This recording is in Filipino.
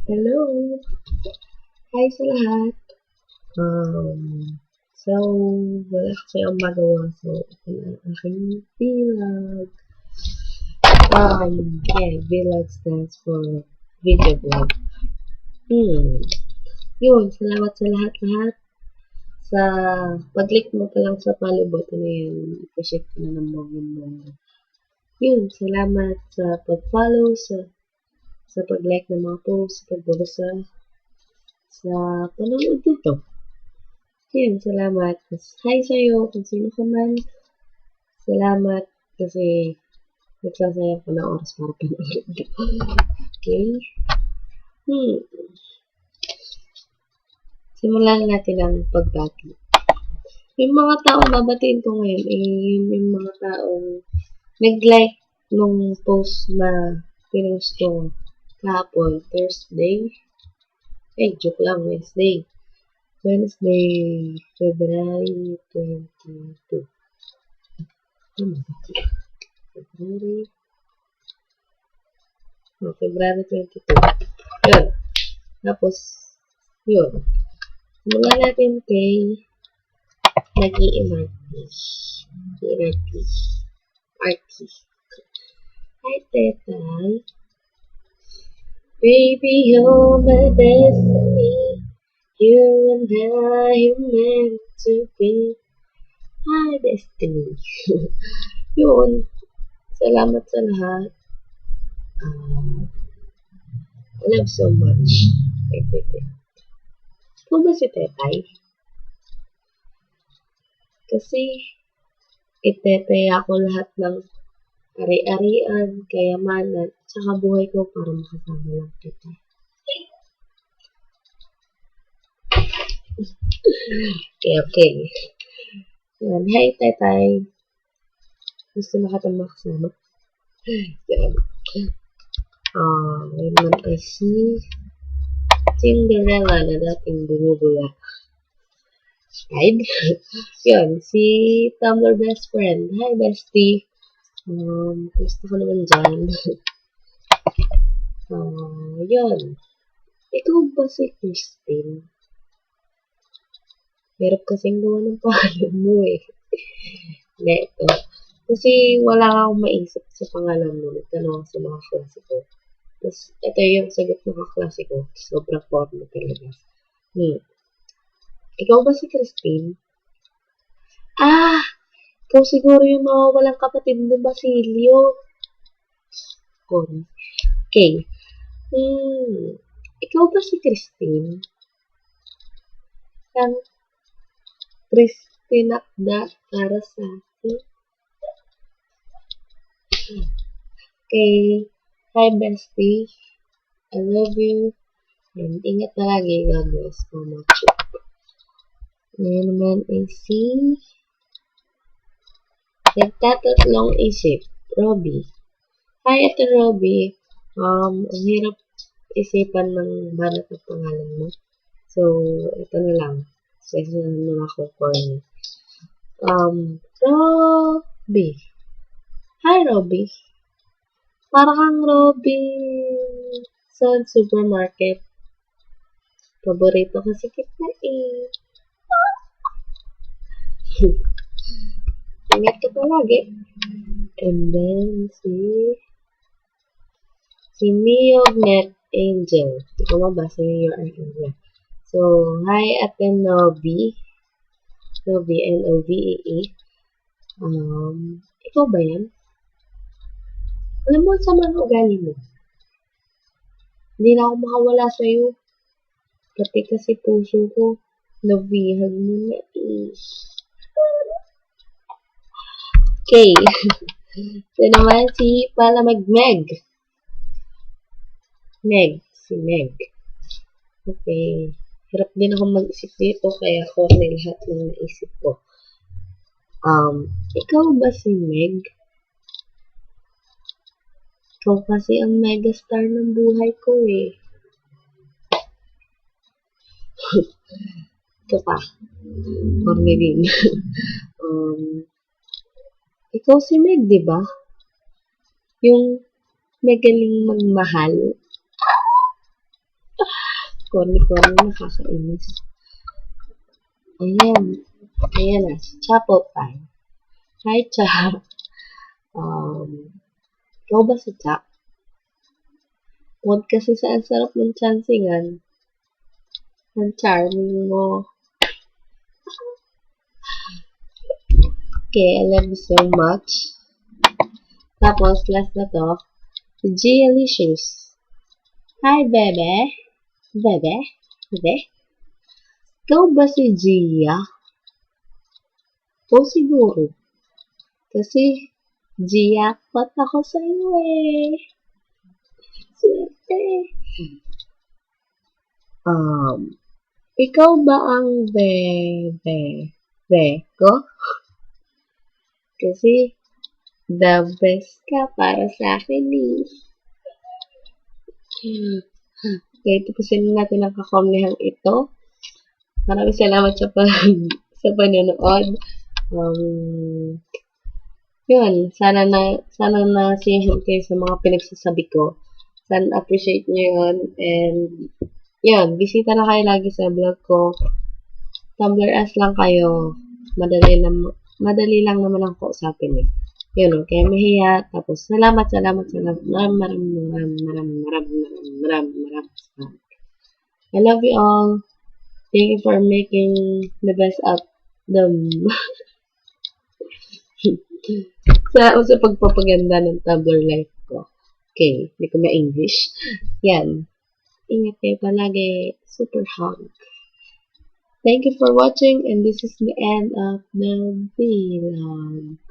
Hello! Hi sa lahat! So, wala kasi akong magawa. So, ito na ang aking vlog. Vlog stands for video vlog. Yun, salamat sa lahat-lahat. Sa pag-click mo pa lang sa follow button na yan, i-share ko na ng mga. Yun, salamat sa pag-follow, sa pag-like ng mga posts, sa pagbabasa, sa panonood dito. Yun, salamat. Hi sa'yo kung sino ka man. Salamat kasi nagsasayang ko ng oras para panood. Okay? Simulan natin ang pagbati. Yung mga taong babatiin ko ngayon, yun yung mga taong nag-like nung post na pinost ko kahapon, Thursday. Joke lang, Wednesday, February 22. February 22. Yun. Tapos, yun. Mula natin kay Artist. Hi, Tetay. Baby, you're my destiny. You and I are meant to be. Hi, Destiny. Yun. Salamat sa lahat. I love so much. Ikaw ba si Tetay? Kasi, itetay ako lahat ng ari-arian, kayamanan, tsaka buhay ko para makasama lang kita. Okay. Yan. Hi, Tetay. Gusto na katang makasama. Yan. Ngayon naman ay si Cinderella na dating bumubula. Right? Yun. Si Tumblr best friend. Hi, bestie. Gusto ko naman dyan. Yun. Ikaw ba si Christine? Hirap kasing gawa ng pangalan mo eh. Hindi, ito. Kasi wala akong maisip sa pangalan mo. Nagtanong sa mga klase ko. Tapos, ito yung sagot ng kaklase ko. Sobrang formal talaga. Ikaw ba si Christine? Ikaw siguro yung mawawalang kapatid ni Basilio. Okay. Ikaw ba si Christine? Ang Christine Akda para sa akin. Okay. Hi, bestie. I love you. And ingat na lagi. God bless. Mama. Ngayon naman ay si nagtatatlong isip. Robby. Hi, ito Robby. Ang hirap isipan ng banat ng pangalan mo. So, ito na lang. Session na ako for me. Robby. Hi, Robby. Para kang Robby sa supermarket. Paborito kasi kita eh. Ingat ka palagi. And then, si Mio Net Angel. Ikaw mabasa yung Angel. So, hi, Ate Novi. Novi, N-O-V-E-E. Ikaw ba yan? Alam mo, sa mga ugali mo. Hindi na ako makawala sa'yo. Pati kasi puso ko, nabihan mo na eh. Okay. So naman si Palamagmeg. Si Meg. Okay. Hirap din ako mag-isip dito, kaya ako lahat ng naisip ko. Ikaw ba si Meg? Ikaw kasi ang megastar ng buhay ko eh. Ito pa. Corny din. Ikaw si Meg, di ba? Yung magaling magmahal. corny-corny, nakakainis. Ayan. Ayan na, si Chapo time. Hi, Cha. Ikaw ba si Cha? Huwag kasi sa ang sarap ng chancingan. Ang charming mo. Okay, I love you so much. Tapos, last na to, si Gialicious. Hi, bebe. Bebe? Bebe? Ikaw ba si Gia? O siguro. Kasi, Gia-pot ako sa'yo eh. Swerte. Ikaw ba ang bebe ko? Kasi, the best ka para sa akin eh. Okay, tapusin natin ang kakornehang ito. Maraming salamat sa panonood. Yun, sana na siyahan kayo sa mga pinagsasabi ko. Sana appreciate nyo yun. And, yun, bisita na kayo lagi sa vlog ko. Tumblr as lang kayo. Madali lang naman ang kausapin eh. Yun, okay, mahiya. Tapos, salamat. Maraming. I love you all. Thank you for making the best of them. sa pagpapaganda ng Tumblr life ko. Okay, hindi ko ma-English. Yan. Ingat kayo palagi. Super hug. Thank you for watching, and this is the end of the vlog.